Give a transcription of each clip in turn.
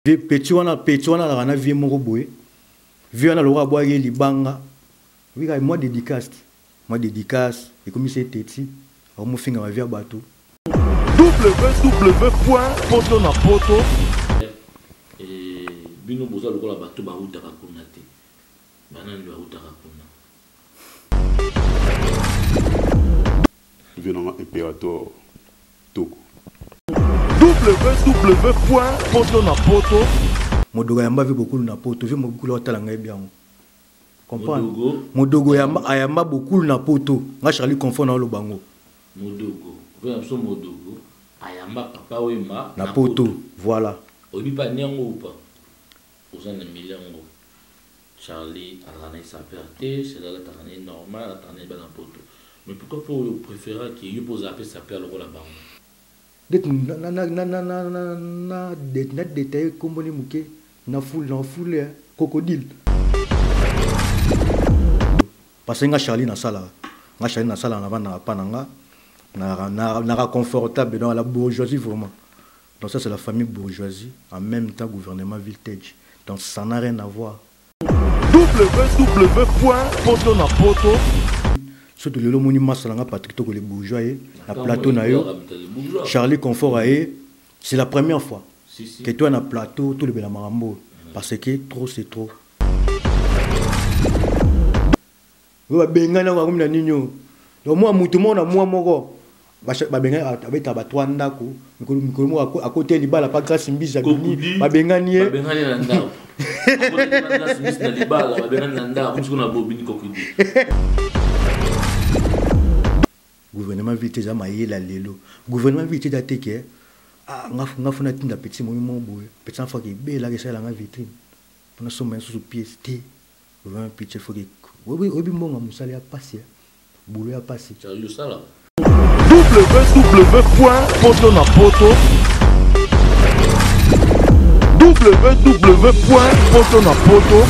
Petit wana la rana vie moko boye. Vie wana loka boye libanga. Oui, moi dédicace. Moi dédicace. Et comme c'est teti, on me finit à vie à bateau. www.potonapoto. Et bino boza lokola bateau ba uta ka kuna te. Bana ndio uta ka kuna. Venant impérateur Toko. www.potonapoto. Modogo yamba vi beaucoup na poto, vi beaucoup la talanga bien. Comprendre? Modogo yamba ayamba beaucoup na poto. Nga Charlie confond na lo bango. Modogo, voyons son modogo. Ayamba papa wema na poto, voilà. Obi pa nyango ou pas? Aux en millions. Charlie a ramené sa perte, c'est là la tarnée normale, la tarnée ben na poto. Mais pourquoi pour le préférer qu'il pose appeler sa perte le la bango? Na détail comme on mouké na foule crocodile parce que nga Charlie na sala na bana pananga na confortable dans la bourgeoisie vraiment. Donc ça c'est la famille bourgeoisie en même temps gouvernement Vintage. Donc ça n'a rien à voir. www.potonapoto. Surtout le monument salanga Patrick Toko les bourgeois na plateau na yo Charlie Confort c'est la première fois que toi na plateau tout le bela marambo parce que trop c'est trop. Wa benga na ngam na ninyo. Do moi mutu mo na moi moko ba benga abeta ba twanda ko mikolo mo à côté libala pas grâce mbiza bini ba benga nie ba benga na ndao grâce mbiza libala ba benga na ndao comme na bobini kokudi. Gouvernement Vintage a maillé la lelo. Gouvernement Vintage a été que nga funa tinda petit monument boye. Petit enfant qui bé la que la vitrine. Pour nous sommes sous pièce T. Gouvernement Vintage faut que oui obi monga musali a passé. Boulot a passé. Sérieux ça là. www.potonapoto. www.potonapoto.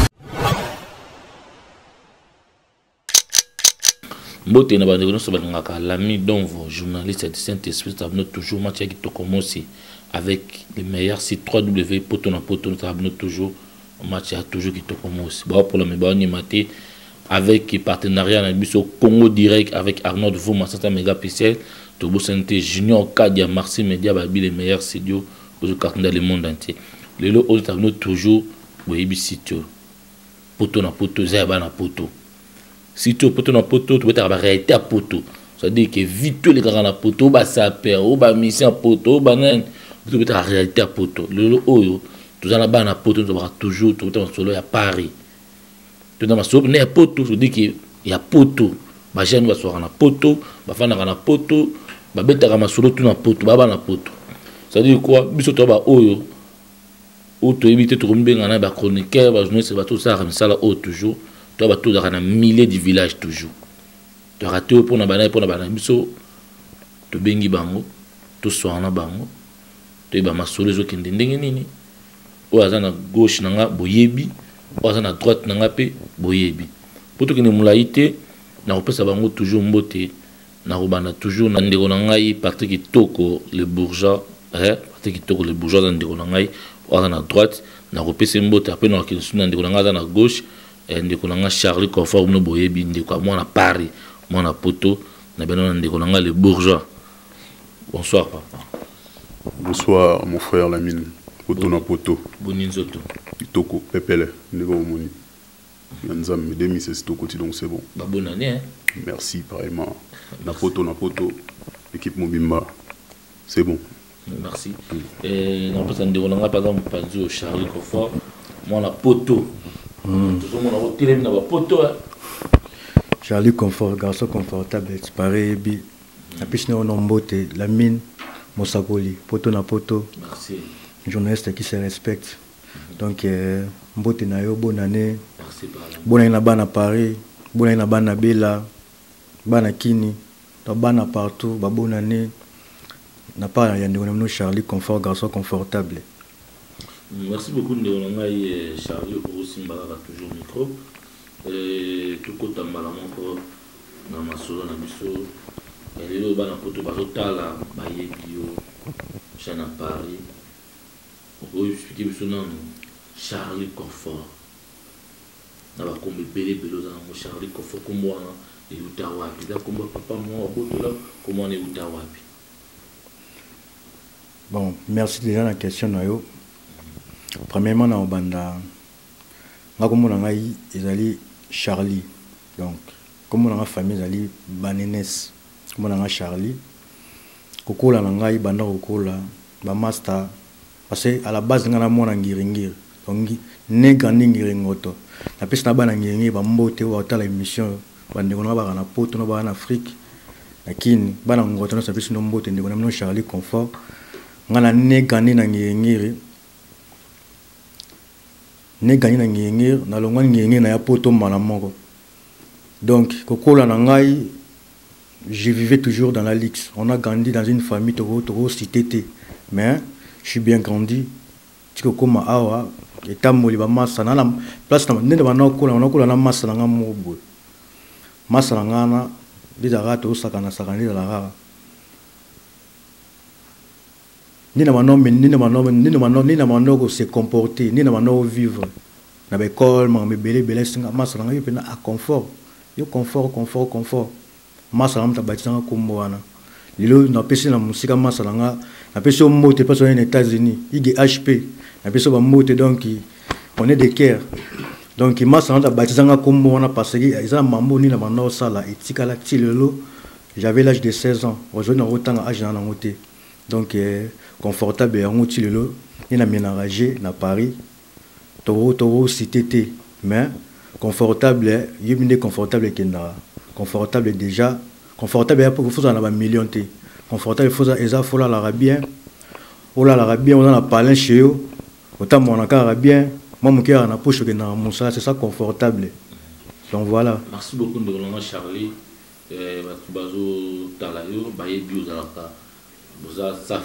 Mbote na bande nous sommes l'ami donc vos journalistes de Saint-Esprit nous toujours match qui to commencer avec les meilleurs sites www.potonapoto nous toujours match a toujours qui to commencer ba pour le méba ni maté avec partenariat na biso Congo direct avec Arnaud Vouma 500 mégapixels to bo santé junior Kadia Marcy Media ba les meilleurs studios au carton dans le monde entier les lo nous toujours boyebi site Potonapoto za na poto. Si tu peux na poto, tu peux avoir réalité à poto. Ça veut dire que vite les gars na poto, ba saper, ou ba mission poto, banan, tu peux avoir réalité à poto. Le oyo, tu as là-bas na poto, tu auras toujours, tu es solo à Paris. Tu dans ma soupe, né poto, je dis que il y a poto. Ba jeune va soir na poto, ba fana na poto, ba beta ma solo tout na poto, ba na poto. Ça veut dire quoi? Biso to ba oyo. Ou tu éviter tout bien na ba chroniqueur, ba journaliste, ba tout ça, ça là haut toujours. Tu as tout dans un millier de villages toujours. Tu as raté pour na bana biso to bengi bango to soana bango to ba masolo zo kende ndenge nini o azana gauche nanga boyebi o azana droite nanga pe boyebi poto kene mulaite na opesa bango toujours mbote na robana toujours na ndeko na ngai parti kitoko le bourgeois parti kitoko le bourgeois na ndeko na ngai o azana droite na opesa mbote après na kinsu na ndeko na ngai na gauche ndeko nanga Charlie Confort no boyebi ndeko moi na Paris moi na poto na beno ndeko nanga le bourgeois. Bonsoir papa. Bonsoir mon frère Lamine Potonapoto. Boninzoto. Toko pepele ndeko moni. Nzam demi c'est Toko donc c'est bon. Ba bonne année hein. Merci pareillement. Na Potonapoto équipe Mobimba. C'est bon. Merci. Et na pesa ndeko nanga par exemple Panzo Charlie Confort moi na poto. Charlie Confort, garçon confortable, c'est pareil. La piscine en beauté, la mine, Mosakoli, poto na poto. Merci. Journaliste qui se respecte. Donc, beauté na yo, bonne année. Merci. Bonne année na bana Paris, bonne année na bana Bela, bana Kini, bana partout, bonne année. Na pas yandé Charlie Confort, garçon confortable. Merci beaucoup de Charlie aussi toujours micro tout côté malamu ko na masolo na biso lelo bana poto bazotala bayebi yo chaîne à Paris Oui, expliquer Charlie Confort. Na ba kombe belé beloza na Charlie Confort kombo wana e utawapi. Da kombo papa moi botola comment on est utawapi. Bon, merci déjà la question nayo. Premièrement na obanda nga kombo na ngai ezali Charlie. Donc kombo na nga famille ezali Banenes. Kombo na nga Charlie. Kokola na ngai banda kokola ba master parce que à la base nga na mona ngiringiri. Donc nega ngiringoto. La peste na bana ngiringi ba mbote wa tala émission bande kona ba na poto no ba na Afrique. Lakini bana ngoto no sapisi no mbote ndiko na Charlie Confort. Ngana nega ni na ngiringiri. Nega ni na ngiringiri na longwa ngiringiri na ya poto mbana moko. Donc kokola na ngai je vivais toujours dans la Lix. On a grandi dans une famille toro cité, mais je suis bien grandi. Tiko koma awa etamoli ba massa na la place na ndende bana kola na massa na ngamobo. Massa na ngana bizara to sakana sakani la rara. Ni na mano se comporter, ni na mano vivre. Na ba école, ma belé singa massa na ngayo pena a confort. Yo confort. Massa na mtabatisa kombo wana. Lilo na pesi na musika massa na pesi au mote pas aux États-Unis, IGHP. Na pesi ba mote donc on est de Caire. Donc massa na mtabatisa kombo wana parce que ils ont mambo ni na mano sala etikala tilelo. J'avais l'âge de 16 ans. Aujourd'hui na rotanga âge na ngote. Donc confortable en tilelo ni na ménager na Paris. Toro cité mais confortable, yébine confortable kenda. Confortable déjà, confortable pour vous en avoir million de confortable faut ça faut la l'arabien. On a parlé chez eux. Autant mon arabien, moi mon cœur na poche que dans mon ça c'est ça confortable. Donc voilà. Merci beaucoup de l'homme Charlie. Bazo talayo, baye biozalaka. Boza saf.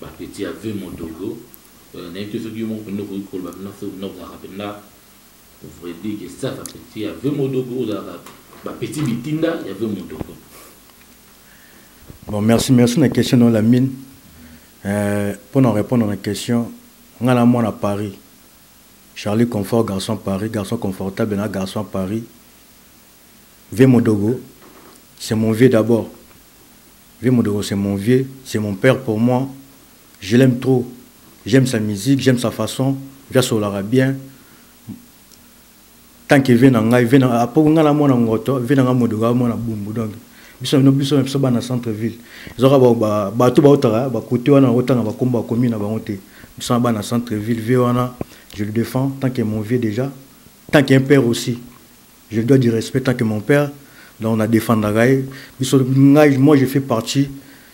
Ba petit avait mon dogo. N'a été fait que mon pneu pour col ba na fait na rapenda. Vous voulez dire que ça va petit avait mon dogo dans la petit bitinda, il y avait mon dogo. Bon, merci la question dans la mine. Pour nous répondre à la question, on a moi à Paris. Charlie Confort, garçon Paris, garçon confortable, garçon Paris. Vieux mon dogo, c'est mon vieux d'abord. Vieux mon dogo, c'est mon vieux, c'est mon père pour moi. Je l'aime trop. J'aime sa musique, j'aime sa façon. Via sur l'arabien. Tant qu'il vient en après on a la mona ngoto, vient en modoga mona bumbu donc. Biso na centre ville. Ils aura ba tout ba otara, ba côté wana otanga ba komba commune na ba honte. Biso na centre ville viona, je le défends tant que mon vieux déjà, tant qu'un père aussi. Je dois du respect tant que mon père. Donc on a défendra. Moi je fais partie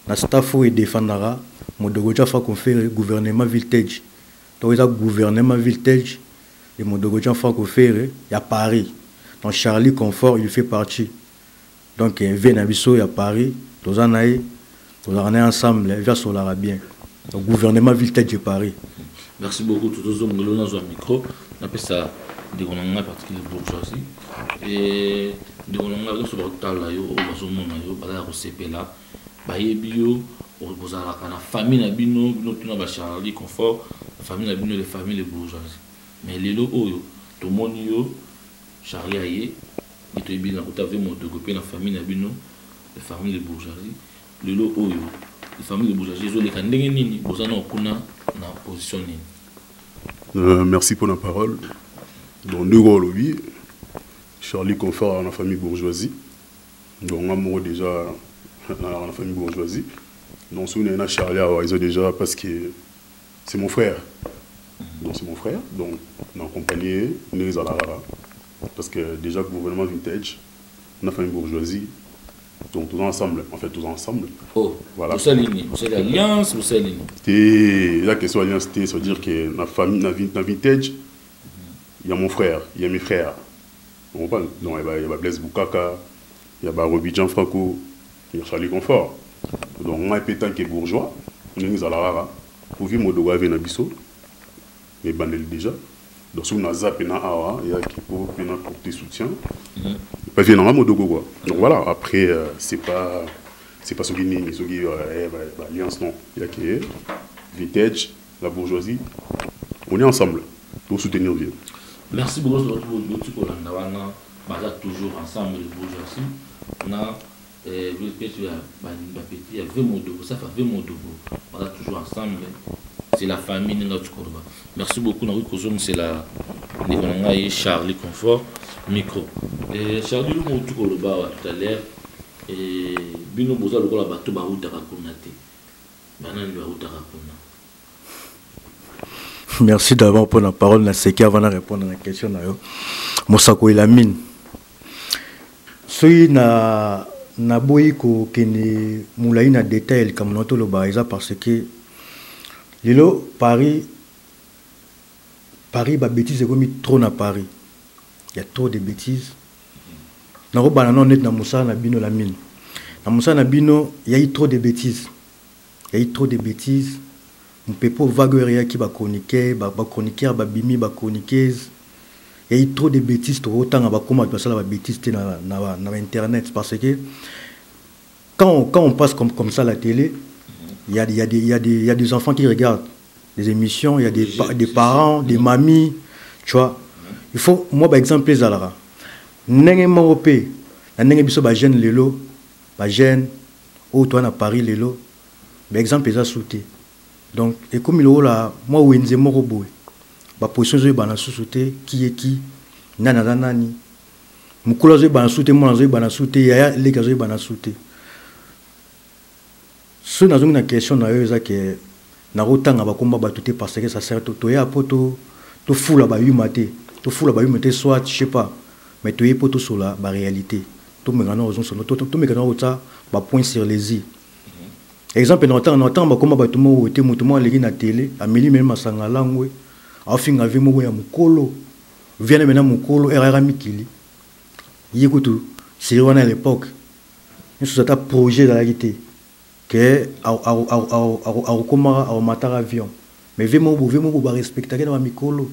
na staff et défendra. Modogo ja fa qu'on fait gouvernement Viltage. Donc il y a gouvernement Viltage. Et mon dogo il y a Paris. Donc Charlie Confort, il fait partie. Donc il vient à Bissau, il y a Paris. Tous en aïe, tous en ensemble, il vient sur l'arabien. Donc gouvernement Viltage de Paris. Merci beaucoup. Tout le monde dans un micro. On appelle ça des gouvernements particuliers bourgeoisie. Et des gouvernements qui sont dans le yo, au Bazomona yo, bala recépé là, baye bio, au bozala kana famille na bino, bino na Charlie Confort, la famille na bino les familles bourgeoisie. Mais les lots, tout le monde Charlie Aye, il te dit que tu avais mon deux la famille Nabino, les familles de bourgeoisie. Les lots, les familles de bourgeoisie, ils ont les candidats, ils ont position. Merci pour la parole. Donc, nous avons Charlie Confort dans la famille bourgeoisie. Donc, on a déjà dans la famille bourgeoisie. Donc, si on a Charlie, ils ont déjà parce que c'est mon frère. Donc c'est mon frère, donc on a accompagné les Alara. Parce que déjà le gouvernement Vintage, on a fait une bourgeoisie. Donc tous ensemble, en fait tous ensemble. Oh, voilà. Vous savez l'alliance, vous savez la question alliance, c'est-à-dire que la famille, dans Vintage, il y a mon frère, il y a mes frères. On comprend? Donc il y a Blaise Boukaka, il y a Roby Jean Franco, il y a Charlie Confort. Donc on a été tant que bourgeois, on est les Alara. Pour vivre mon doigt avec Nabiso. Mais bandel déjà. Donc si on a zappé na awa, il y a qui peut apporter soutien. Pas bien dans modogo quoi. Donc voilà, après c'est pas ce qui n'est ce qui alliance non. Il y a qui Vintage, la bourgeoisie, on est ensemble pour soutenir Vieux. Merci beaucoup de votre toujours ensemble les bourgeoisie. On a toujours ensemble. C'est la famille. Merci beaucoup. C'est la Charlie Confort micro. Charlie tout à l'heure. Et Bino Boza le bateau Merci d'abord pour la parole. Naseki avant de répondre à la question. Mosako il a mine. Soy na boyiko kene moulay na détail comme notre le baïsa parce que lilo Paris ba bêtises est comme trop na Paris. Il y a trop de bêtises. Na roba na non net na Moussa na bino la mine. Na Moussa na bino il y a eu trop de bêtises. Il y a eu trop de bêtises. On peut pas vaguer qui ba chroniquer, ba chroniqueur, ba bimi, ba chroniqueuse. Il y a eu trop de bêtises, trop autant à comment tu passes la bêtise dans Internet. Parce que quand on passe comme ça à la télé, il y a des enfants qui regardent des émissions, il y a des parents, des mamies, tu vois. Il faut, moi par exemple, les alara. N'engé moropé, n'engé biso ba jeune lelo, ba jeune, ou toi na Paris lelo, par exemple, ils ont sauté. Donc, et comme il est là, moi, où est-ce que ba position zo bana sous-souté qui est qui nana nani mukula zo bana souté moi zo bana souté ya les gars zo bana souté ce na zo na question na yo za que na rotanga ba komba ba touté parce que ça sert to ya poto to fula ba yumate to fula ba yumate soit je sais pas mais to y poto sur la ba réalité to me gana ozon sur to me gana ota ba point sur les i exemple na temps ba komba ba to mo te mutumo legi na télé ameli même masanga langwe afinga vimo ya mukolo vienne maintenant mukolo era mikili yekutu c'est à l'époque nous sommes un projet d'arrêter que au comment au matar avion mais vimo ba respecter na mikolo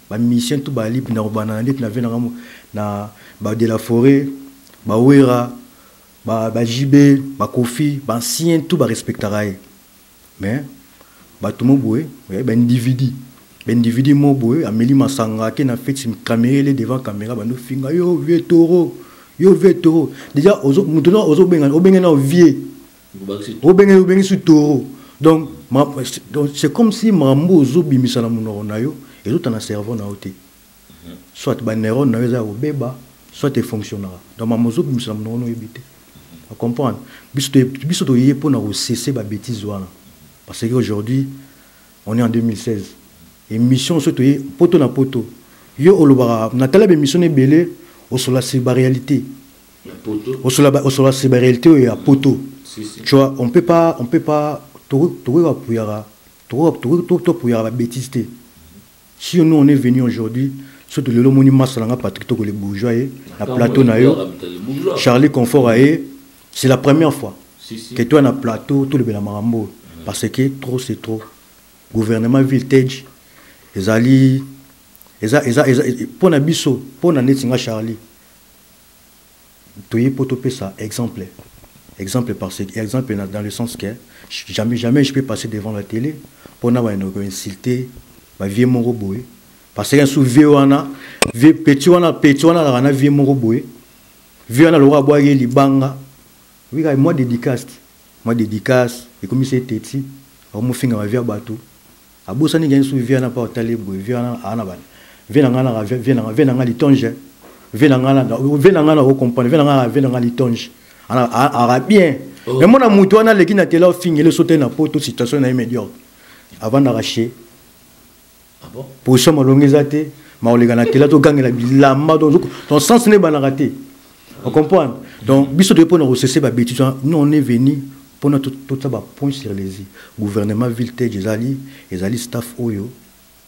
ba mission tout ba libre na bana net na vena na ba de la forêt ba wera ba jibé ba kofi ba ancien tout ba respecter mais ba tout mo boé ba individu l'individu moboé Amélie Masanga qui n'a fait une caméra devant caméra ba no finga yo vieux taureau déjà maintenant ozo benga na vieux obenga sur taureau donc c'est comme si mambo ozo bimisa na munoro na yo et tout en cerveau na oté soit ba neuron na yo za obeba soit te fonctionnera donc mamozo bimisa na munoro no ebité à comprendre biso to yé pour na cesser ba bêtise wana parce que aujourd'hui on est en 2016. Émission surtout poto na poto yo olobara na tala émission belé au sur la réalité au sur la réalité et à poto tu vois on peut pas tout pour bêtise si nous on est venu aujourd'hui surtout le monument salanga Patrick to les bourgeois la plateau na yo Charlie Confort c'est la première fois que toi na plateau tout le bela marambo parce que trop c'est trop gouvernement Viltage ezali pour na biso pour na netinga Charlie toye poto pesa exemple parce que exemple dans le sens que jamais je peux passer devant la télé pour na ba insulter ba vieux moro boy parce que sous vieux wana vieux petit wana la na vieux moro boy vieux wana le roi boy libanga oui moi dédicace et comme c'est teti au mo finga ba vieux batou abosani gagne sous vieux na pas tali boy vieux na ana ba vieux na litonge vieux na au comprendre vieux na litonge ana bien mais mon amuto wana leki na tela fingi le sauter na poto situation na médiocre avant d'arracher ah bon pour ça malongeza te ma olega na tela to gangela bilamba donc ton sens n'est pas raté on comprend donc biso de pour nous cesser ba bêtise nous on est venu pour notre tout ça ba point sur les gouvernement Viltage ezali staff oyo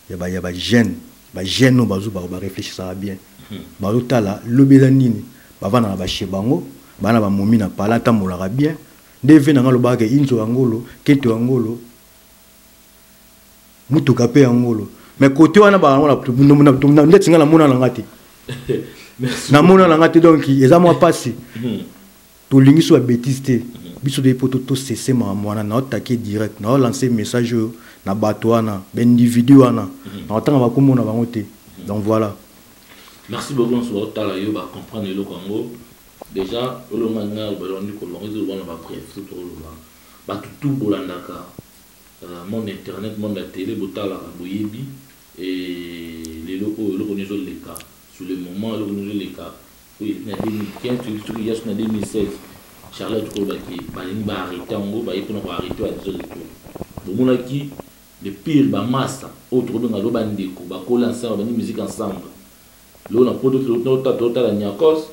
ya ba jeune no bazu ba réfléchir ça bien ba lotala lobela nini ba vana ba chebango bana ba momi na pala tamolaka bien ndeve na ngalo ba ke inzo angolo kento angolo mutuka pe angolo mais côté wana ba ngona ndetinga na mona ngati na mona ngati donc eza moi passé to lingiso ba bêtise biso de poto to cesser mwana na attaquer direct na lancer message na bato wana individu wana na tanga bakomona bango te. Donc voilà. Merci beaucoup sur tala yo ba comprendre le Congo. Déjà le manga balondi ko longo zo ba bref tout le ba tout bolandaka mon internet mon la télé botala boyebi et les locaux le connaissons les cas sur le moment le connaissons les cas oui na 2015 tout il y a en 2016 Charlotte Kobaki balini ba arrêter en gros ba yiko na arrêter à 10 heures bon qui le pire ba massa autre dans lo bandeko ba ko lancer ba musique ensemble lo na produit total la Niakos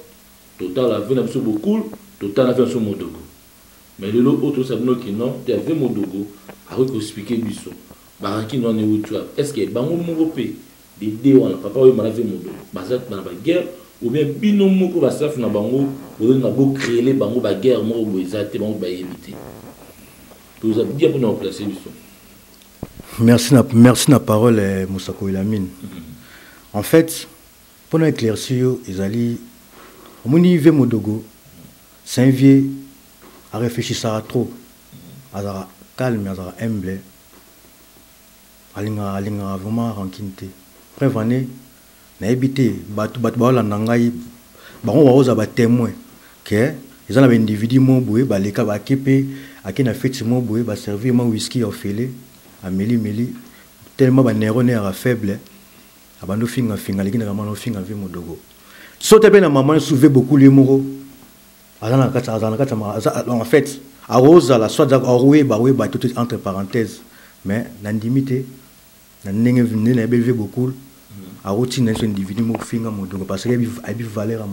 total a fait na biso beaucoup total a fait sur Modogo mais le autre ça no qui non tu avais Modogo a expliquer biso ba qui non est tu est-ce que bango moko pe des deux wana papa oui mala fait Modogo ba ça na ba guerre ou bien bino moko ba saf na bango ou na bo créer les bango ba guerre moko bo ezate bango ba éviter pour ça bien pour nous placer biso. Merci na parole Moussako Ilamine. En fait, pour nous éclaircir, Isali, au niveau Modogo, c'est un vieux à réfléchir ça trop, à calme, à humble, à vraiment ranquinité. Après, vanné, n'a habité, batu la nangai, baron wa oza ba témoin, que ils ont un individu mon boué, ba les cas ba képe, à qui n'a fait mon boué, ba servir mon whisky au fêlé. À Meli tellement ba neurones à faible abando finga les gars vraiment finga avec Modogo sauter bien maman soulever beaucoup les mots en fait à Rosa la soit à roué ba tout entre parenthèses mais l'indimité na nenge venu na belle beaucoup à routine un individu mo finga Modogo parce que il valeur à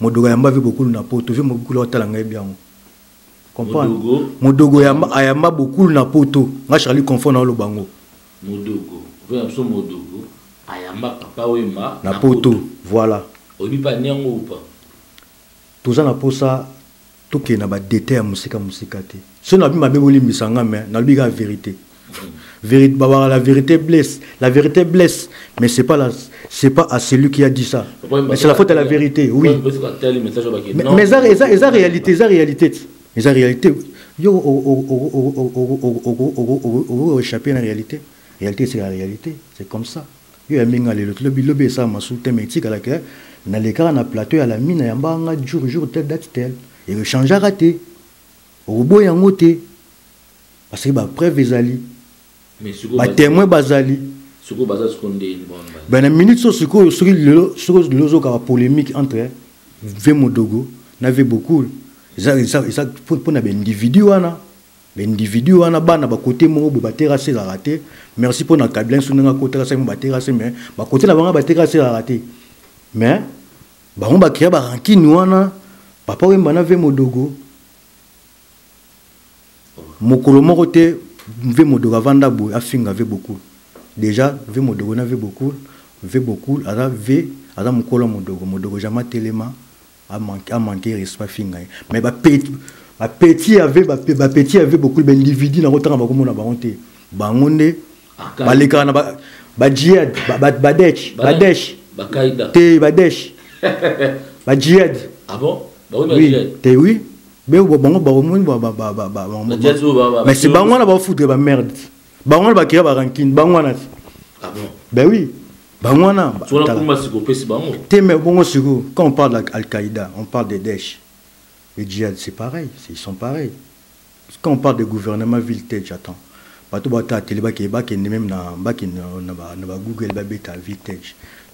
Modogo yamba vu beaucoup na poto vu beaucoup la talanga bien. Modogo ayamba beaucoup na poto nga Charlie confond na lobango Modogo veut absolument Modogo ayamba papa wema na poto voilà obi pa nyango ou pas tout ça na posa to ke na ba déter musika te so na bi mabe boli misanga mais na bi ga vérité la vérité blesse mais c'est pas à celui qui a dit ça mais c'est la faute à la vérité oui mais ça réalité mais en réalité, yo échappé à la réalité. Réalité c'est la réalité, c'est comme ça. Yo aminga le lobby ça ma sous thématique à laquelle na les cas na plateau à la mine ya mbanga jour tel date tel et le change à rater. Robot ya ngoté parce que ba preuve ezali. Mais ba témoin bazali. Suko bazali skondé bon. Ben na minute sur le ka polémique entre Modogo n'avait beaucoup. Ça pour na individu wana bana ba côté mo ba terrasser la raté merci pour na câble sur na côté terrasser ba terrasser mais ba côté na banga ba terrasser la raté mais ba on ba kia ba rankini wana papa wemba na ve Modogo mokolo moko te ve Modogo vanda bo afinga ve beaucoup déjà ve Modogo na ve beaucoup ala mokolo Modogo jamais telema a manqué respect finga mais petit avait beaucoup d'individus dans autant beaucoup na banté bangonde baleka na ba djihad ba desh bakaida te ba desh ba djihad ah bon oui te oui mais bango mais c'est bango na ba foutre ba merde bango ba kira ba ranking bango na ah bon ben oui Bangwana, quand on parle d'Al-Qaïda, on parle des Daesh. Les djihad, c'est pareil, ils sont pareils. Quand on parle de gouvernement Viltage, j'attends. Google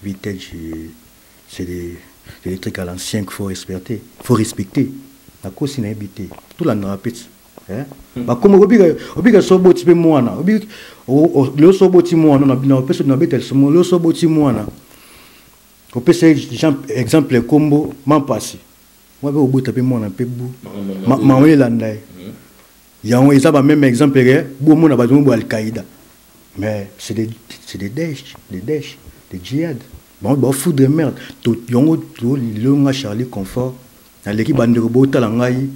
Viltage, c'est des trucs à l'ancien qu'il faut respecter. Il faut respecter. La cause, c'est habité. Tout le monde répète. Comme obiga soboti pe mwana obiga le soboti mwana na personne na betel somo le soboti mwana ko pesa exemple combo mampasi moi be obota pe mwana pe bu mawe landai yango isa ba même exemple que bu mona ba zo Al-Qaïda mais c'est des Daesh des djihad bon ba fou de merde to yango to le nga Charlie Confort na l'équipe bandero bota la ngai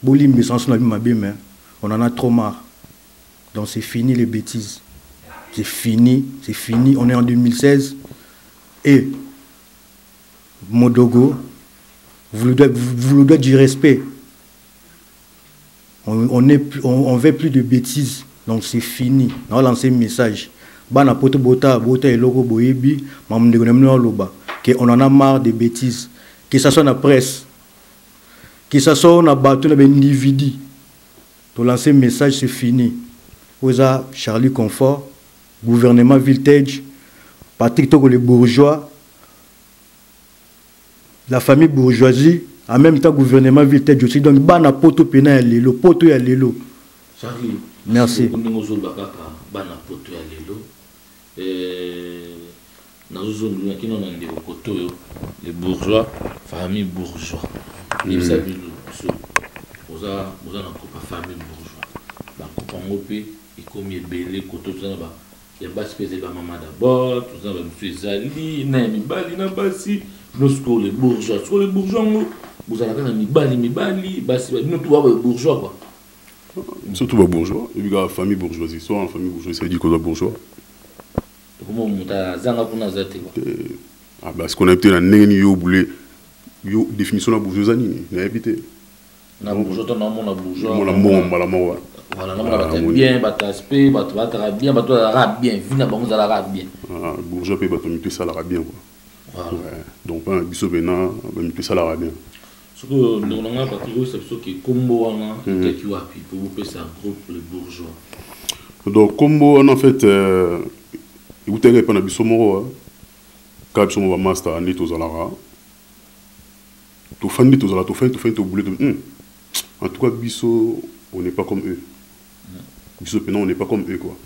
on en a trop marre. Donc c'est fini les bêtises. C'est fini. On est en 2016. Et Modogo, vous lui donnez du respect. on veut plus de bêtises. Donc c'est fini. On va lancer un message. Bana poto bota et logo boyebi, que on en a marre des bêtises. Que ça soit dans la presse, que ça soit dans bateau, dans l'individu. Pour lancer un message, c'est fini. Vous avez Charlie Confort, gouvernement Vintage, Patrick Togo les bourgeois, la famille bourgeoisie, en même temps gouvernement Vintage aussi. Donc bana poto pena ya lelo, poto ya lelo. Charlie, merci. Les bourgeois, famille bourgeois. Les famille bourgeois. Famille bourgeois. Il comme il belé côté tout ça ba. Il va se peser ba maman d'abord, tout ça ba monsieur Zali, na mi bali na basi. Nous les bourgeois, sur les bourgeois vous allez na mi bali, basi nous tout les bourgeois quoi. Surtout les bourgeois, il y a la famille bourgeoisie, soit en famille bourgeoisie, ça veut dire qu'on est bourgeois. Comment on t'a zanga kuna zate quoi. Ah bah ce qu'on a été la neni yo boulé yo définition la bourgeoisie ni habité. Na bourgeois ton nom na bourgeois. Mon amour, malamour. Voilà, non ba bien, ba aspect, ba bien, ba bien, vina ba nous ala bien. Ah bourgeois peut ba to ça la bien quoi. Voilà. Ouais. Donc pas biso bena ba mi ça la bien. Ce que nous on a Patrick c'est ce qui combo on a qui appuie pour vous faire un groupe les bourgeois. Donc combo en fait vous t'avez pas na biso moro ka biso mo ba master ani to zalara. To fandi to zala to fait to boulé en tout cas biso on n'est pas comme eux. Biso on n'est pas comme eux quoi.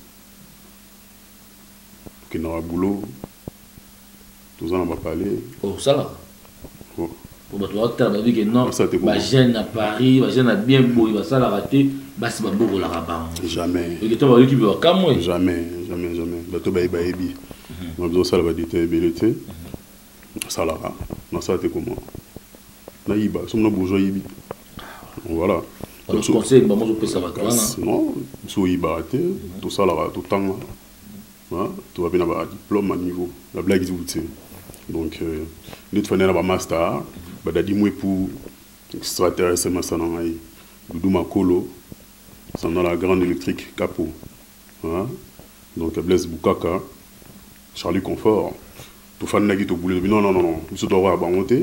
Que na boulot tout ça on va parler. Oh ça là. Oh. Pour battre ta vie que non. Ba jeune à Paris, ba jeune à bien beau, il va ça la rater, ba c'est pas beau la rabat. Jamais. Et que toi va qui veut comme moi. Jamais. Bato ba ebi. On a besoin ça va dire belité. Ça là. Non ça t'es comment. Na iba, sommes bourgeois ibi. Voilà. Le conseil bah moi je peux ça va non, so iba tout ça là tout temps. Hein, tu vas bien avoir un diplôme à niveau. La blague est donc nous faisons un master, bah d'adi moi pour extraterrestre master dans ai. Doudou Makolo, c'est dans la grande électrique Capo. Hein? Donc Blaise Boukaka, Charlie Confort, tout fan nagi to boulé. Non, biso to wa ba monter.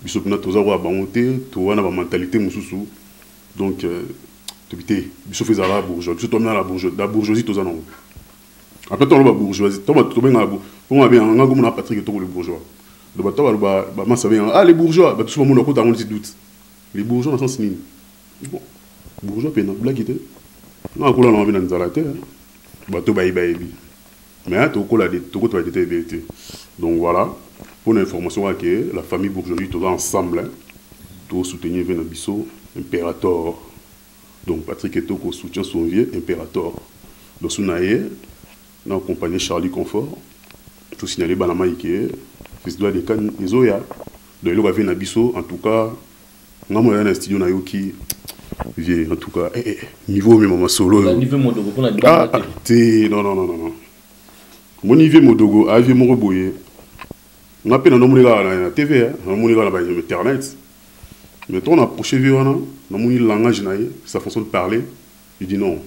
Biso pina to za wa ba monter, to wana ba mentalité mususu. Donc to bité, biso fait la bourgeoisie, biso to na la bourgeoisie to za non. Après toi la bourgeoisie, toi tu bien on a bien on a comme on Patrick to les bourgeois. Donc toi ba ma savait ah les bourgeois, bah tout souvent mon côté on se doute. Les bourgeois dans sens ni. Bon. Bourgeois pena blague était. Non ko la on vient dans la terre. Bah to ba ibi. Mais to ko la to ko to été. Donc voilà, pour l'information que la famille bourgeoisie tout ensemble tout soutenir Vena Bisso impérator. Donc Patrick Etoko soutient son vieux impérator. Donc Sounaye n'a accompagné Charlie Confort. Tout signalé Banama Ike, fils de des cannes, les Oya. Donc il va venir à Bisso, en tout cas, on a un studio Nayoki. En tout cas, niveau même ma solo. Niveau Modogo, on a dit. Non. Mon niveau Modogo, a vu mon reboyer. On a peine à nommer la TV, on a nommer la Internet. Mais on a approché vieux, on a nommer le langage, sa façon de parler. Il dit non.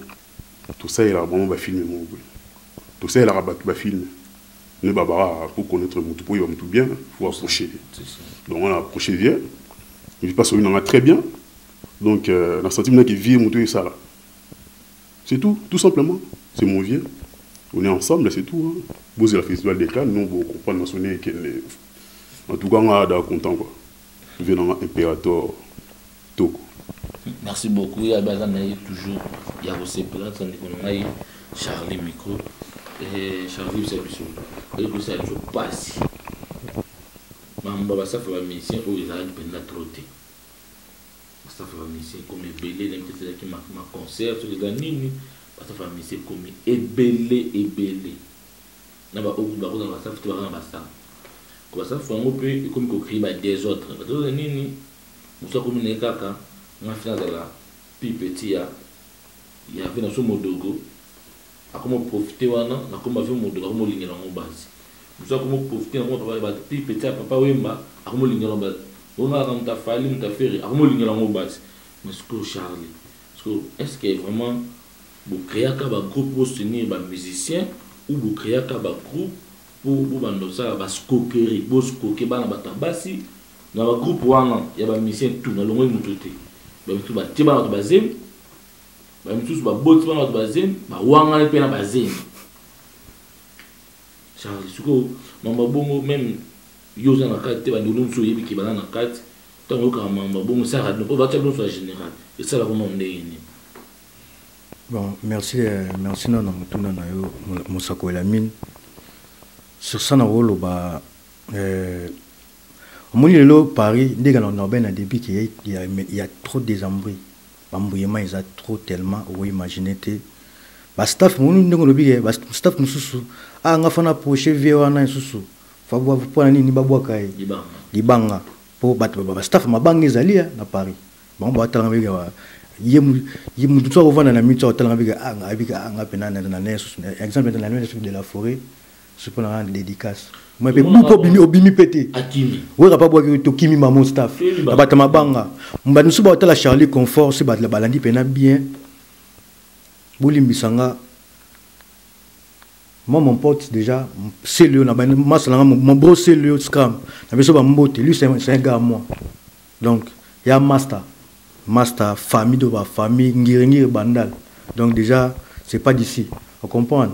Tout ça, il a vraiment filmé mon. Tout ça, il a rabattu le film. Nous, pour connaître mon tout, il va tout bien, il faut approcher. Donc, on a approché vieux. Il passe au très bien. Donc, on a senti qu'il vit mon tout et ça là. C'est tout simplement. C'est mon vieux. On est ensemble, c'est tout. Vous avez le festival des Cannes, nous, vous comprenez, en tout cas, on est content. Venant impérateur Toko. Merci beaucoup. Il y a toujours, il y a aussi plein de Charlie Micro. Et Charlie, c'est le ça ne pas si. Maman, ça fait la mission où ils arrivent à trotter. Ça fait la mission comme Ebélé, les petits qui m'a concert sur les ganines. Ça fait la mission comme Ebélé. N'a pas beaucoup de ça fait ça. Comme ça fait un peu comme qu'on crie des autres. Parce que nini, nous sommes comme les caca. On a fait la petit il y avait dans son modogo. A comment profiter wana na comment faire modogo comment ligner dans mon base. Nous sommes comment profiter dans mon papa petit papa wemba a comment ligner dans base. On a quand ta fallu ta faire a comment ligner dans mon base. Mais ce que Charlie, ce est-ce que vraiment vous créez un groupe pour soutenir les musiciens ou vous créez un groupe pour ça va scoquer pour scoquer dans batabasi dans le groupe il y a des musiciens tout dans le monde mututé ba tout ba tiba na bazem ba tout ba bot na bazem ba wanga pe na bazem Charles suko mamba bongo même yoza na kate ba ndulu so yebi ki bana na kate tango ka mamba bongo ça ne peut pas être en général et ça la comment ndeni. Bon, merci non mutuna na yo musako la mine sur ça na wolo ba moni lelo Paris ndega na ben na début qu'il y a trop désambris bambouyement ils a trop tellement ou imaginer te ba staff moni ndego lobi ba staff mususu nga fana proche vie wana susu fa bo pour nini babwaka libanga po ba staff mabangi zalia na Paris bon ba tala ngabega yemu tout ça na mitu tala ngabega nga pena na nesu exemple dans la nuit de la forêt c'est pour rendre dédicace moi pe beaucoup obimi pété akimi oui pas boire to kimi mamo staff ba mabanga mbanu suba hôtel Charlie Confort c'est ba la balandi pena bien bolimbisanga moi mon pote déjà c'est lui na mon bro c'est lui scram na beso ba mbote lui c'est un gars à moi donc il y a master famille de ba famille ngirengir bandal donc déjà c'est pas d'ici on comprend.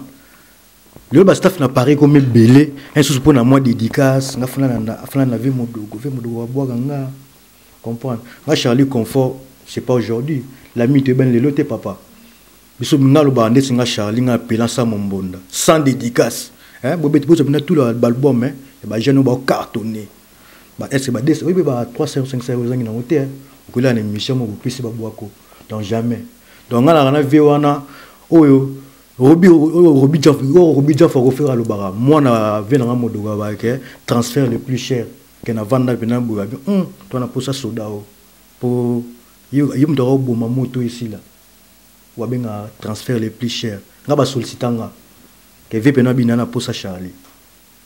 Le staff n'a pas comme belé un sous pour moi dédicace na fana na ve modogo wa boga nga comprendre moi Charlie Confort c'est pas aujourd'hui l'ami te ben le loté papa biso ngalo ba ndé singa Charlie nga pelan sa mombonda sans dédicace hein bobet bozo na tout l'album hein et ba jeune ba cartonné ba est ba des oui ba 300-500 euros na hotel ko la émission mo plus ba boako donc jamais donc ngala na ve wana oyo Robi Jean faut refaire le bara. Moi na venanga modoga ba ke transfert le plus cher que na vanda pena boya. Toi na posa soda pour yum do bo mamoto ici là. Wa benga transfert le plus cher. Nga ba sollicitanga ke ve pena binana posa Charlie.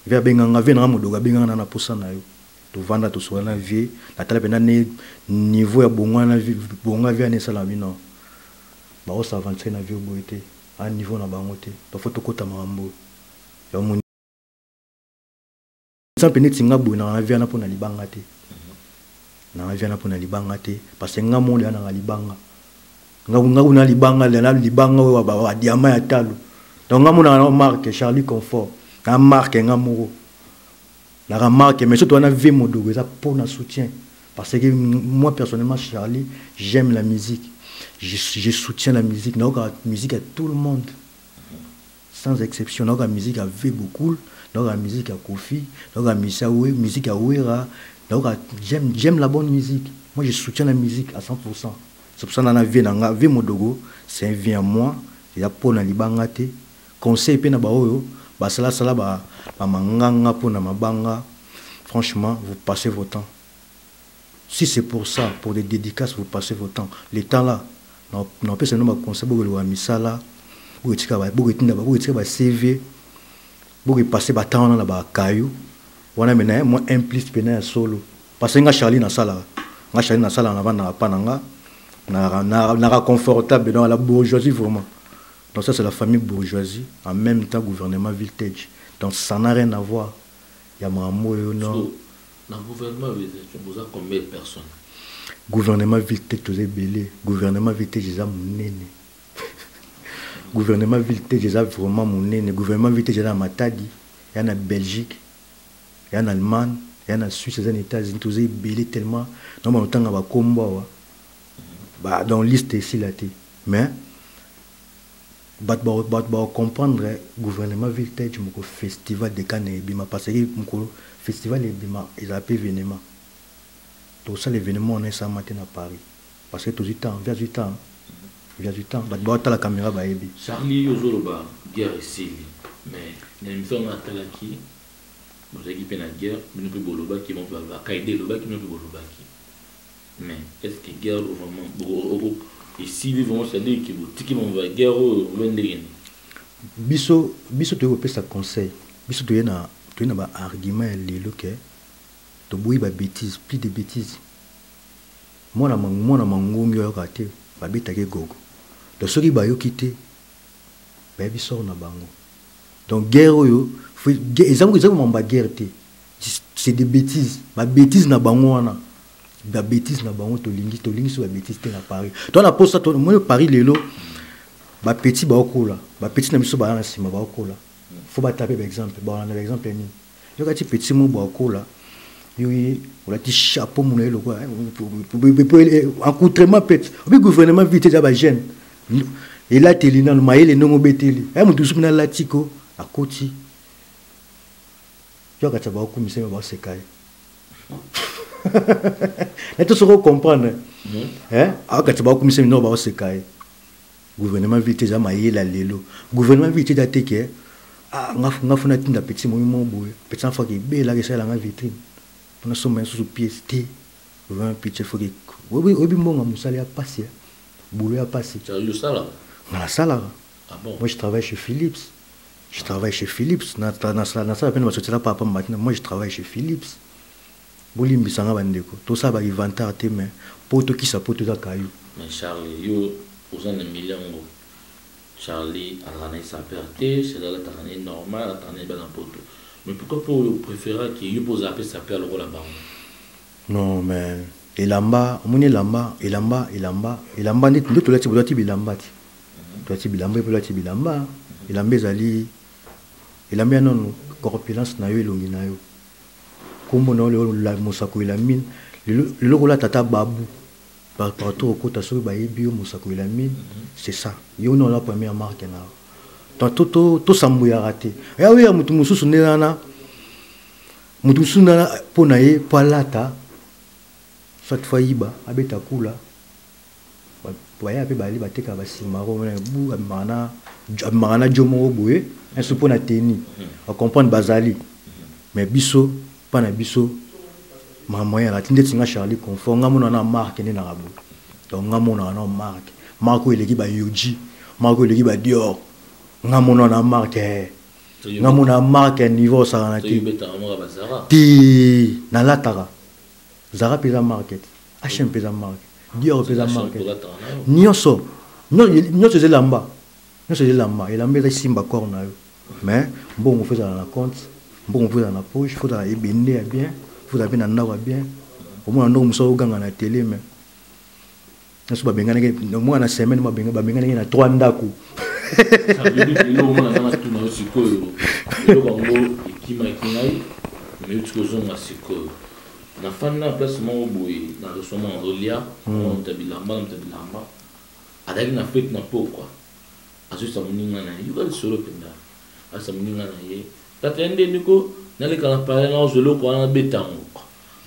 Ve benga nga venanga modoga benga na posa na yo. To vanda to so na vie na tala pena niveau ya bongwana bonga vie na sala bino. Ba o s'avancer na vie boité. À niveau na bangote to faut tokota mambo ya moni ça peneti nga bu na via na pona libanga te na via na pona libanga te parce que nga monde na libanga nga na libanga na libanga wa diamant ya talo donc nga mona na marque Charlie Confort na marque nga moro la marque mais surtout on a vu modogo ça pour na soutien parce que moi personnellement Charlie j'aime la musique. Je soutiens la musique. La musique à tout le monde. Sans exception. La musique à V beaucoup. La musique à Kofi. La musique à Ouera. J'aime la bonne musique. Moi, je soutiens la musique à 100%. C'est pour ça que je suis V Modogo. C'est un vie à moi. Il y a pour la libangate. Conseil pe na baoyo. Basala sala ba manganga pour na mabanga. Franchement, vous passez votre temps. Si c'est pour ça, pour des dédicaces, vous passez votre temps. Les temps là, non peut se nommer conseil pour le misala, pour le CV, pour passer votre temps dans la caillou. On a maintenant moi implique pénal solo. Parce que nga Charlie na sala, en avant na pananga, na confortable dans la bourgeoisie vraiment. Donc ça c'est la famille bourgeoisie, en même temps gouvernement Vintage. Donc ça n'a rien à voir. Il y a mambo non. Dans le gouvernement, vous avez combien de personnes? Gouvernement Vintage, vous avez belé. Gouvernement Vintage, vous avez mon nene. Gouvernement Vintage, vous avez vraiment mon nene. Gouvernement Vintage, vous avez Matadi. Il y a en Belgique, il y a en Allemagne, il y a en Suisse, il y a en États-Unis. Vous avez belé tellement. Non, mais autant qu'on va combattre. Dans la liste ici, là, mais comprendre le gouvernement Vintage, le festival de Cannes, parce que le festival ils appellent événement. Tout ça, l'événement, on est ça matin à Paris. Parce que tout le temps, via du temps. La caméra, Charlie, Yozoloba, guerre ici. Mais, l'émission, on a talaki. Vous avez dit la guerre, nous pouvons boloba qui vont faire Kaïdé, Loba qui vont faire boloba qui. Mais, est-ce que guerre, vraiment, ici, vivons, c'est-à-dire qu'ils vont faire guerre, ou vendre. Bisso, tu veux ça conseil. Bisso, tu as un argument, tu as bêtises, plus de bêtises. Moi, je suis raté. babetaki gogo donc soki bayoki te bayebi sort na bango donc guerre oyo ezango mamba guerre te c'est des bêtises babétise na bango wana babétise na bango tolingi so babétise te na Paris donc na posa to moi Paris lelo bapeti baokola bapeti na biso bana nsima baokola faut bataper par exemple bon na exemple ni yokati petit mo baokola yoyi olati chapeau mon elo quoi encoutrement pet obi gouvernement vite ja ba jeune et là telina no maele no beteli ay mutu sumina latiko akoti yokati ba okumise ba sekai et tout ce qu'on comprend hein akati ba okumise no ba sekai gouvernement vite ja maele lelo gouvernement vite ja teke ngafuna tinda petit mo boye petit enfant qui bela que ça la vitrine on a sommet sous pièce T 20 petit faut que obi mbonga musali a passé boulot a passé tu as eu ça là na sala ah bon moi je travaille chez Philips na ça peine ma papa maintenant moi je travaille chez Philips bolimbi sanga bandeko tout ça ba inventaire te mais poto qui ça poto za kayu mais Charlie yo aux en millions Charlie a gagné sa perte c'est là la année normale la année ben poto mais pourquoi pour préférer qu'il pose appeler sa perte le rôle là-bas non mais elamba omoni elamba net ndoto lati bolati bilamba ti lati bilamba bolati bilamba elamba ezali elamba non corpulence na yo elongi na yo kombo na la mosako elamine le kola tata babu partout au côté so ba yebi mosako elamine c'est ça yo non la première marque na to sambu ya raté ya oui mutu mususu nena mutu mususu na pona ye palata cette fois iba abeta kula waya pe bali bateka basimaro na bu amana jomo boye un support na teni on comprendre bazali mais biso pana biso ma moyen la tinde tinga Charlie confort ngamona na marque ne na rabu donc ngamona na marque eleki ba Yoji marque eleki ba Dior ngamona na marque ngamona marque niveau ça na ti na latara Zara pesa market H&M pesa market Dior pesa market nyonso c'est lamba elamba eza simba corps na yo mais bon on fait dans la compte bon on fait dans la poche faut dans ebende bien faut dans na ndako bien au moins ndo muso oganga na télé mais naso babengana ke moi na semaine babengana na 3 ndako na fana place mo boy na resoma rolia on tabilamba avec na fête na pourquoi azu sa muninga na yuga solo penda asa muninga na ye tatende niko na le kala parler na zolo ko na betango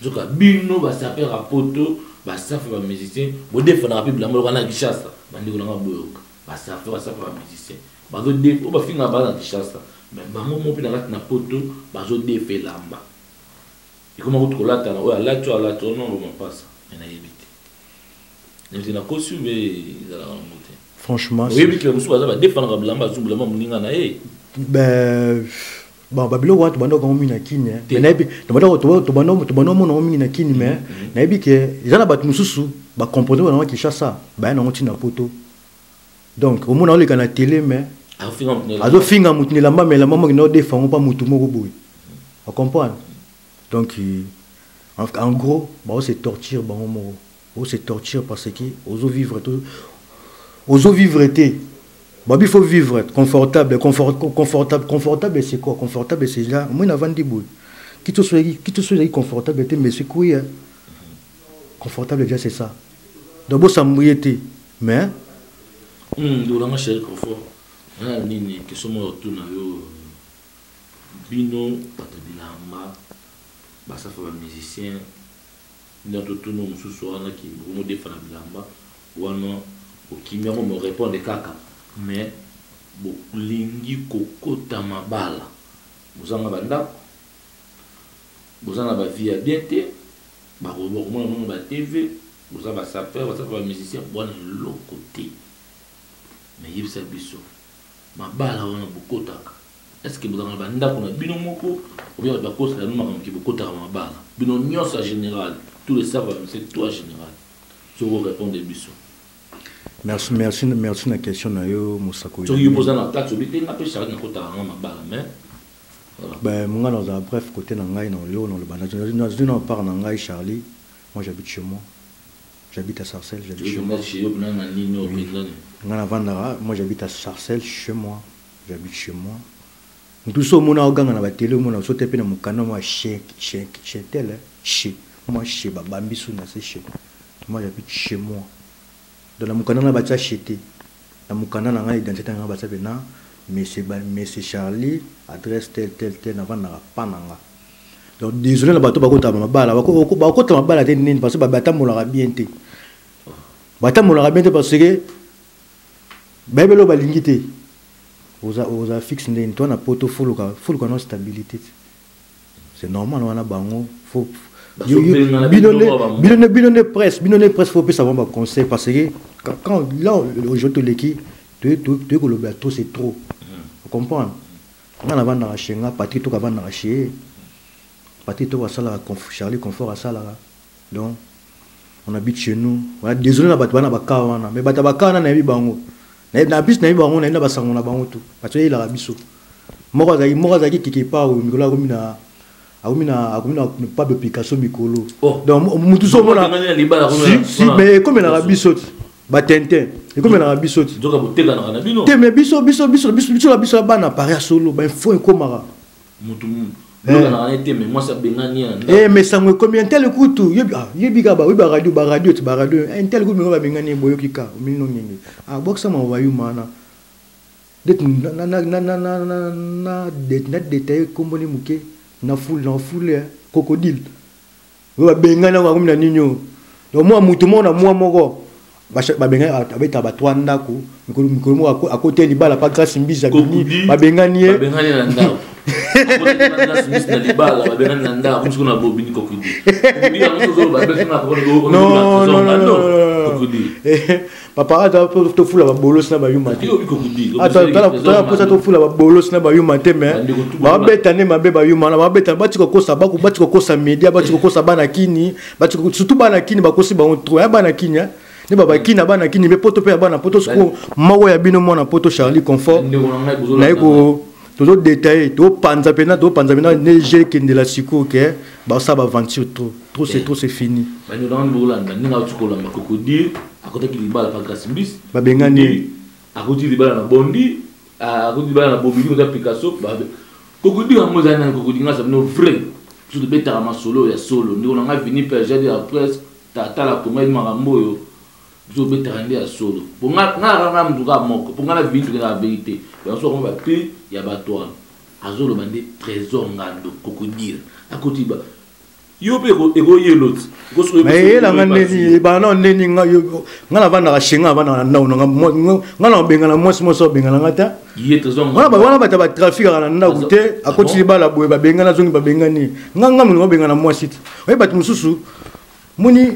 zoka bino ba saper rapoto ba safa ba musicien bo defana rapide la mo ko na Kishasa bandiko na boyoka ba safa ba musicien ba zo def o ba finga ba na Kishasa mais ba mo pina na poto ba zo defe lamba et comment vous trouvez là là tu as là non on passe on a évité mais na ko suivre la monter franchement oui mais que nous soit va défendre lamba zu lamba muninga na e ben bon babilo wa to bando ko mina kini mais na bi to bando mo mina kini mais na bi ke jana bat mususu ba comprendre na Kishasa ba na ngoti na poto donc au moins on le kana télé mais azo finga mutni lamba mais la maman no défend pas mutu moko boy on comprend donc en gros on se torture on se torture parce que ozo vivre tout ozo vivre été bah il faut vivre confortable c'est quoi confortable c'est là moi avant dit boy qui te soit confortable mais c'est quoi confortable déjà c'est ça d'abord ça mouillé mais durant chez confort nini que somo tout na yo bino patabilamba basa fa musicien ndoto tout no mususu wana ki mo defana bilamba wana okimia mo répondre kaka mais bo lingi kokota mabala bozanga banda bozanga ba vie bien te ba robot mo ba TV bozanga ba saper basa fa musicien wana lo côté mais yebisa biso mabala wana bokotaka est-ce que bozanga banda kuna bino moko ou bien ba kosa no makambo ki bokotaka mabala bino nyonso en général tous les savants c'est toi en général tu veux répondre biso Merci la question na yo Moussako. Tu lui poses la place, tu lui n'as pas Charlie n'a pas ma balle, mais ben moi dans un bref côté dans Ngaï dans Léo dans le banage. Dans part dans Ngaï Charlie. Moi j'habite chez moi. J'habite à Sarcelles, j'habite chez moi. Moi j'habite à Sarcelles chez moi. J'habite chez moi. Tout ça mon a gagné na ba télé mon a sauté pe na mukana moi chez tel chez moi chez babambi suna c'est chez. Moi j'habite chez moi. Dans la mukana na ba tsa chété. La mukana na nga identité nga ba tsa bena mais c'est Charlie adresse tel na vana pa nanga. Donc désolé na bato bakota mabala bakota mabala te nini parce que bata molaka bien te. Bata molaka bien te parce que bebelo balingi te. Oza fixe ndeni toi na poto full na stabilité. C'est normal on a bango faut binone presse faut pas savoir conseil parce que quand là aujourd'hui l'équipe tu que le bateau c'est trop. Vous comprenez? On a vendre à chenga Patrick to vendre à chez Patrick to va ça la Charlie confort à ça là. Donc on habite chez nous. Voilà désolé na bato na bakawana mais bata bakana na bibango. Na bis na bibango na basango na bango tout. Parce que il a biso. Morazaki qui part au Nicolas Romina pas de Picasso Mikolo. Donc mutu so mona. Si mais comme na biso Batentin. Et comme na biso. Donc boteka na bino. Te mais biso la biso bana paria solo ben faut un komara. Mutu na été mais moi ça bengani. Mais ça me combien tel coup tout. Yebi ga ba radio un tel coup me ba bengani boyoki ka mino ngenge. Ah boxa ma wa yu mana. Det na détail komboni muke na foule crocodile. Ba bengana wa ngomna ninyo. Donc moi mutu mona moi moko. Babenga abeta batwanda ko mikolo à côté libala pas grâce mbiza bini babengani na ndao grâce mbiza na libala babengani na ndao kuko na bobini kokudi biya muzo babengana ko non papa ata to fula ba bolos na ba yuma ata tala posa to fula ba bolos na ba yuma te mais ba beta ne mabe ba yuma na ba beta batiko kosa bako batiko kosa media batiko kosa bana kini batiko surtout bana kini bakosi ba on trop ya bana kini ne baba kina bana kini me poto pe bana poto sko mawo ya bino mona poto Charlie confort na eko todo détail to panza pena ne j'ai que de la siko que ba ça va aventure trop c'est fini ba ni dans bolanda ni nga tsukola makokodi akota ki libala pa grâce mbis ba bengani akoti libala na bondi akoti libala na bobili ko Picasso ba kokodi ngamoza na kokodi nga ça no vrai tout de beta ma solo ya solo ndi on a fini per j'ai après tata la comédie marambo yo je vais te rendre à solo. Pour moi, pour moi la vie de la vérité. Et on se rend plus, il y a batoine. Azolo bandé trésor ngando crocodile. À côté bas. Yo pe ego yelot. Mais la ngani ba non neni ngala vana ka shenga vana na ngala benga na mosi moso benga na ngata. Yé trésor. Wana ba ta trafic na na ute a côté ba la boye ba benga na zongi ba benga ni. Nganga mu benga na mosi. Oye bat mususu. Muni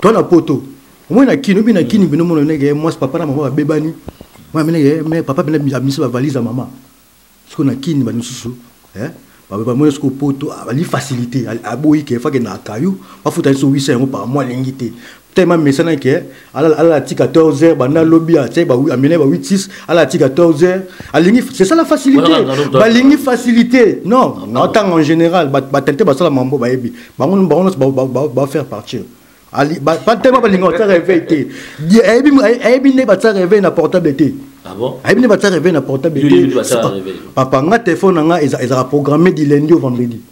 toi na poto. Moi na kini bino mono nege moi papa na maman bebani moi mais papa bena amisi ba valise à maman ce qu'on a kini ba nususu ba moi ce ko poto ali facilité aboyi ke fa ke na kayu ba futa so 800 par mois lingité tellement mesana ke ala ti 14h bana lobby a tse ba amene ba 86 ala ti 14h alingi c'est ça la facilité ba lingi facilité non en général ba tenter ba sala mambo ba yebi ba faire partir Ali pas tellement pas l'ingonta réveillé. Aibi ne pas ça réveiller na portable té. Ah bon? Aibi ne pas ça réveiller na portable té. Papa nga téléphone nga ils a programmé du lundi au vendredi.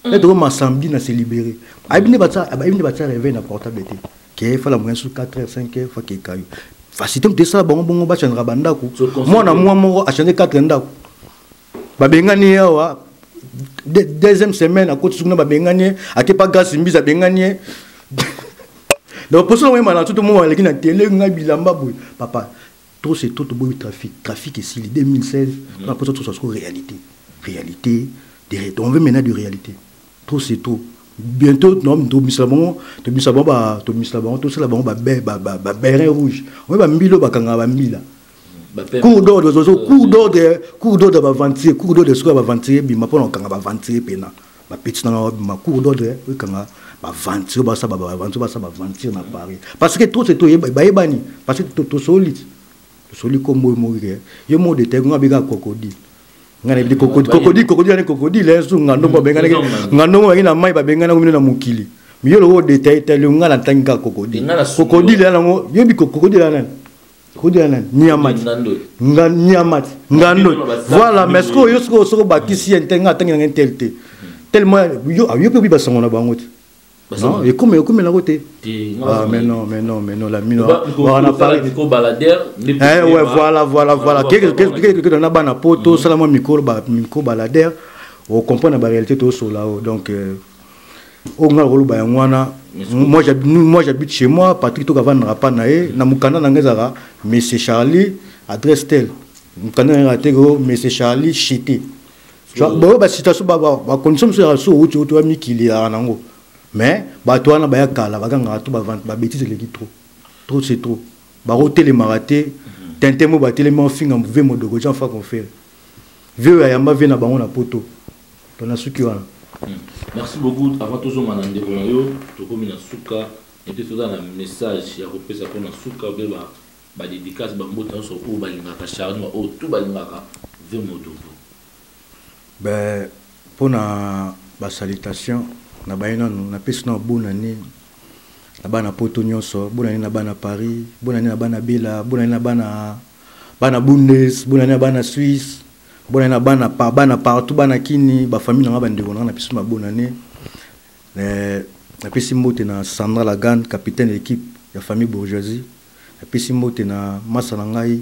Et donc ma samedi na se libérer. Aibi ne pas ça réveiller na portable té. Qui fait la moyenne sur 4h 5h faut qu'il caille. Facilité de ça bon ba chandra bandako. Moi na moi a changer 4 ndako. Ba bengani yawa deuxième semaine à côté suna ba bengani a ke pas gas mbiza bengani. Donc pour ça moi tout le monde avec na télé nga bilamba boy papa trop c'est tout boy trafic ici 2016 on a posé tout ça sur réalité on veut maintenant de réalité trop c'est tout bientôt non to misabon ba tout ça là ba bérin rouge on va mbilo ba kanga ba mbila cours d'ordre ba ventier cours d'ordre de soi ba ventier bima pour on kanga ba ventier pena petit dans ma cour d'ordre oui quand aventure ça aventure na Paris parce que tout c'est tout bani parce que tout solide comme mourir yo mo de te ngabika crocodile ngana bi crocodile so ngando ba bengana ngando ba ngina mai ba bengana ko na mukili mi yo lo de te ngana tanga crocodile ala ngo yo bi crocodile ala Niamat ngando voilà mais ce que yo so ba kisi entenga tanga ngentelte tellement yo peut ba sangona bango non et comme la côté ah mais non la mine on a parlé micro baladeur ouais voilà que na bana poto salama micro baladeur on comprend la réalité tout sur là donc on a rolo ba ngwana moi j'habite chez moi Patrick to kavana pa nae na mukanda na ngezara monsieur Charlie adresse tel mukanda na tego monsieur Charlie chité tu vois ba situation ba condition sur où tu as mis qu'il y a nango mais toi na ba yakala ba ganga to ba bêtise les trop c'est trop ba roter les maraté tenter mo ba tellement finga mouver mo dogo j'en fa qu'on fait vieux ya ma vie na bango na poto to na suki wana. Merci beaucoup. Avant tout, je suis Souka et tout ça un message. Il y a repris ça pour la Souka, bah dédicace, bah moto sur où bah l'ingaka charme, ou tout bah l'ingaka vemodo. Ben pour na bah salutation, na bah na pèse na bonne année, na bah na poto nyonso, bonne année na bah na Paris, bonne année na bah na Bela, bonne année na bah na Bundes, bonne année na bah na Suisse. Bonne année bana partout bana kini ba famille na ba ndeko na pisu ma bonne année na pesi mbote na Sandra Lagan capitaine d'équipe ya famille bourgeoisie na pesi mbote na masa na ngai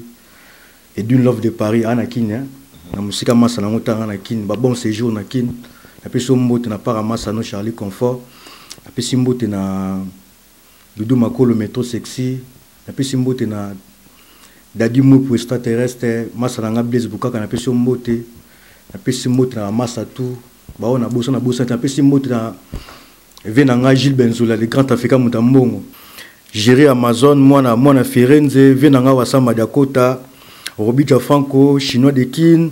et d'une love de Paris ana kini na musika masa na ngota na kini ba bon séjour na kini na pesi mbote na para masa no Charlie Confort na pesi mbote na Doudou Makolo métro sexy na pesi mbote na Dadi Mou pour extraterrestre, Massa Nanga Blaise Bukaka na pesi mbote, na pesi mbote na Massa tout, ba on a bossa na pesi mbote na Venanga Gilles Benzoula, le grand Africain Mutambongo. Gérer Amazon, moi na Firenze, Venanga Wasama Dakota, Robi Gianfranco, Chinois de Kin,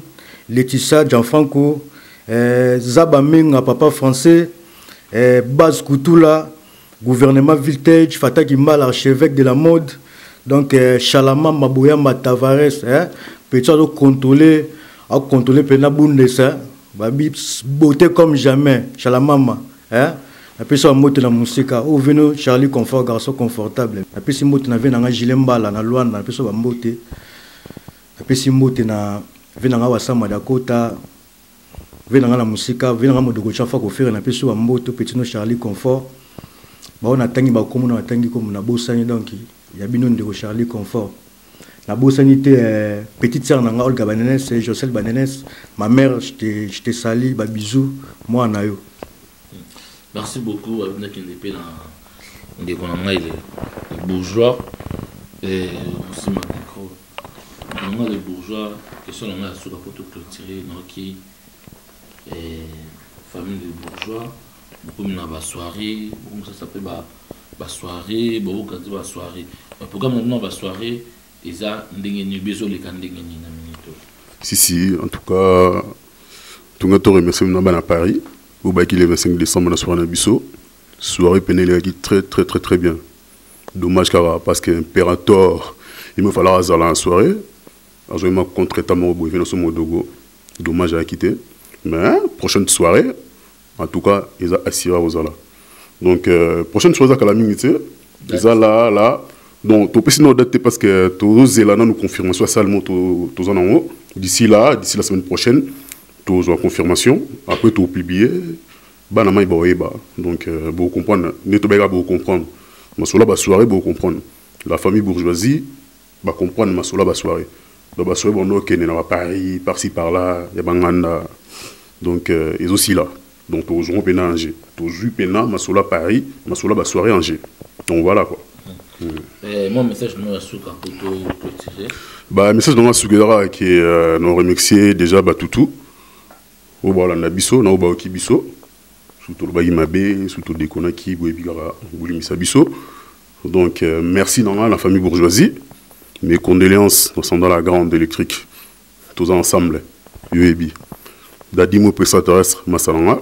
Laetitia Gianfranco, Zaba Menga, papa français, Baz Koutoula, gouvernement Viltage, Fatah Gimbal, archevêque de la mode. Donc, Chalama Mabouyama Tavares, peut-être contrôler Pena Bundesa, beauté comme jamais, Chalamama, après ça, moto na musika, ou venu Charlie Confort, garçon confortable. Après si moto na vena nga Gilembala na Luanda, après ça bambote. Après si moto na vena nga Wasama Dakota, vena nga na musika, vena nga modoko chafa ko faire na après ça bambote petit no Charlie Confort. Ba on atangi ba komo na atangi comme na bosani donc il y a binon de Charlie Confort. La bossanité petite sœur nanga Olga Banenes, Jocel Banenes, ma mère, je te salue, ba bisous, moi nayo. Merci beaucoup à vous qui n'êtes pas dans les bourgeois et aussi ma micro. On a les bourgeois qui sont là sur la photo clôturée, qui famille des bourgeois, beaucoup de soirée, ça s'appelle soirée, beaucoup de soirée. Le programme maintenant va soirée, ils ont des besoins les candidats. Si, en tout cas, tout le monde remercie à Paris. Au bac le 25 décembre, la soirée Nabisso. Soirée pénale qui très bien. Dommage car parce qu'impérator, il me fallait hasard la soirée. Alors je m'ai contre Tamaro Bouévé dans son modogo. Dommage à quitter. Mais prochaine soirée, en tout cas, ils ont assuré aux là. Donc prochaine soirée à la minute, ils ont là. Donc tout petit nous date parce que tous les là nous confirmons soit seulement tous en haut. D'ici la semaine prochaine. Tous en confirmation, après tout publié, banama il va donc vous comprendre, netobega vous comprendre, ma sola ba soirée vous comprendre, la famille bourgeoisie va comprendre ma sola ba soirée, donc ba soirée bon ok n'est pas Paris, par-ci par-là, y a banganda, donc ils aussi là, donc tous ont pénal Angers, tous eu pénal ma sola Paris, ma sola ba soirée Angers, donc voilà quoi. Mon message nous a souka pour clôturer. Bah message nous a souka qui nous remercier déjà Batutu. Oh voilà na biso na oba ki biso surtout le bagimabe surtout des konaki boebigara bolimisa biso donc merci dans la famille bourgeoisie mes condoléances dans la grande électrique tous ensemble UEB Dadi mo prestataire masalanga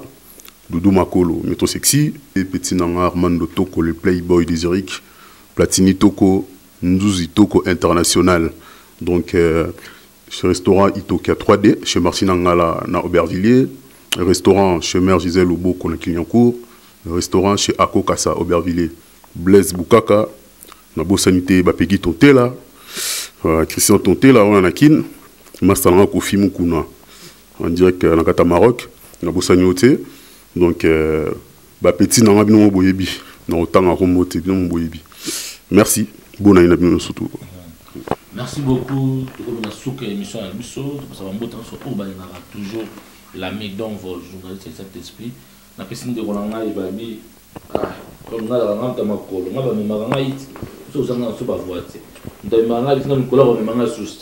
Doudou Makolo, Métro Sexy, et Petit Nanga Armando Toko, le Playboy des Zurich, Platini Toko, Nzuzi Toko International. Donc, ce restaurant Itokia 3D, chez Marcin Ngala, na Aubervilliers, le restaurant chez Mère Gisèle Obo, qu'on a Clignancourt, le restaurant chez Ako Kassa, Aubervilliers, Blaise Boukaka, na Sanité Bapegui Tontela, Christian Tontela, on a Kin, Master Kofi Moukouna, en direct dans Kata Maroc, na Sanité. Donc, petit n'a pas boyebi, n'a autant à remonter bien mon boyebi. Merci, bonne année bien surtout. Merci beaucoup. Comme la souke émission à Lusso, ça va monter sur toujours l'ami dans vos journalistes et cet esprit. La personne de Rolanga et Babi, comme on a la rente à ma colle, on va me manger, tout ça n'a pas voité. Dans le manger, nous collons le manger sous.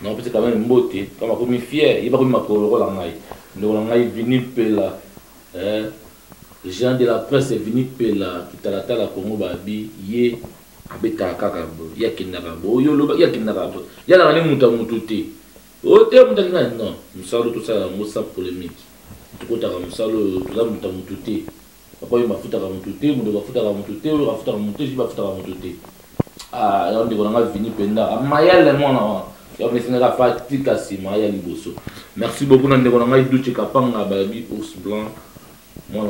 Non, peut-être quand même une beauté, comme on est fier, il va me coller Rolanga. Le Rolanga est venu là. Gens de la presse est venu pela qui t'a la Congo Babi yé abeta kakabo ya kinakabo yo ya kinakabo ya la ngani muta mututi o te muta ngani non musalo tout ça mosa polémique tout kota ka musalo tout la muta mututi papa il mafuta ka mututi mudo mafuta ka mututi o mafuta ka mututi il mafuta ka mututi ah ya ndi kolanga vini penda mayele mona ya mesina ka fatika si mayele liboso. Merci beaucoup na ndeko nanga iduche kapanga Babi ours blanc. Moi,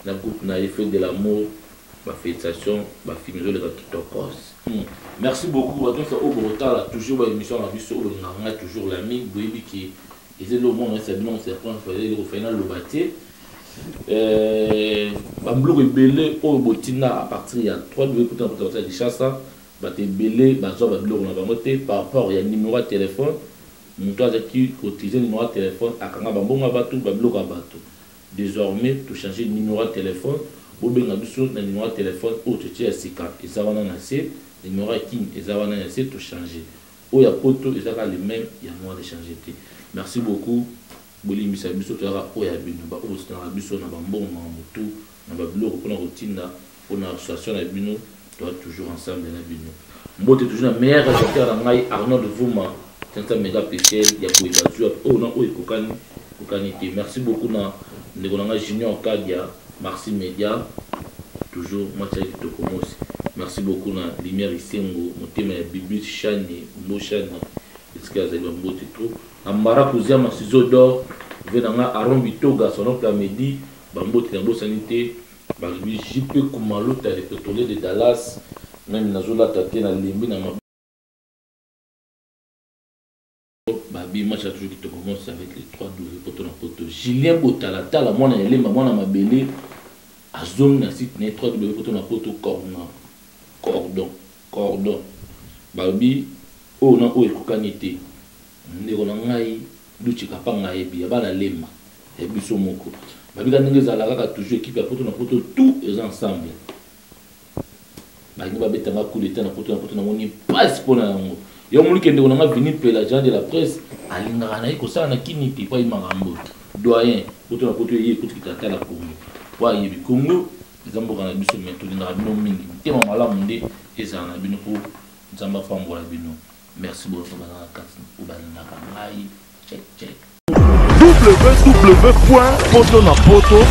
la groupe n'a fait de l'amour, ma félicitation, ma fille, le merci beaucoup. À tous au retard, toujours l'émission la vie sur toujours l'ami, Boébi qui est le monde, c'est bon, c'est point, au final le bâti. Bamblou est belé au Botina à partir il y a 3 de de Chassa, baté belé, bazo Bamblou on a monté par rapport il y a numéro de téléphone, mon toit qui cotisé numéro de téléphone à Kanga Bambonga Batou, Bamblou à Batou. Désormais, tu changes de numéro de téléphone, ou bien tu numéro de téléphone, ou tu as Sika, et ça va nacer, le numéro King, et ça va nacer, tu changes. Ou il y a Poto, et ça va le même, il y a moins de changer. Merci beaucoup. Boli Misabiso, tu as ou il y a Bino, ou c'est un abisso, on a un bon motu, on a un bloc, on a une routine, on a une association à Bino, tu as toujours ensemble dans la Bino. Moi, tu es toujours la meilleure rédacteur dans Maï, Arnaud de Vouma, c'est un méga PCL, il y a Kouibatu, oh non, oh, Kokanité. Merci beaucoup. Ndegolanga Junior Kadia, Marcy Media, toujours Mathieu Tokomos. Merci beaucoup na Lumière Isengo, Motema ya Bibi Chani, Mochani, Escaze Bambote tout. Amara Kouzia Masizo d'or, venanga Aaron Bitoga, son oncle Amedi, Bambote Nambo Sanité, Babi JP Koumalo, t'as les pétroliers de Dallas, même Nazola Tate na Limbi na Babi, moi j'ai toujours qui te commence avec les 3 doubles poteaux dans poteau. Julien Botala, la moine elle est maman à ma belle. À zone na site né 3 doubles poteaux dans poteau cordon. Babi, oh non, oh ekokanité. Ndeko na ngai luchi kapanga ebi abana lema. Ebi so moko. Babi ka ndenge za la kaka toujours équipe à poteau dans poteau tout est ensemble. Babi ba betanga coup d'état na poteau na moni passe pour na ngo. Yo muli kende on a venu pela gens de la presse alinga na iko sana kiniti pa imangambo doyen poto na poto yé poto kitata la Congo wa yebi Congo zambo kana biso meto linga bino mingi tema malamu nde ezana bino ko nzamba fambola bino. Merci beaucoup bana katsi ubana kangai check www.potonapoto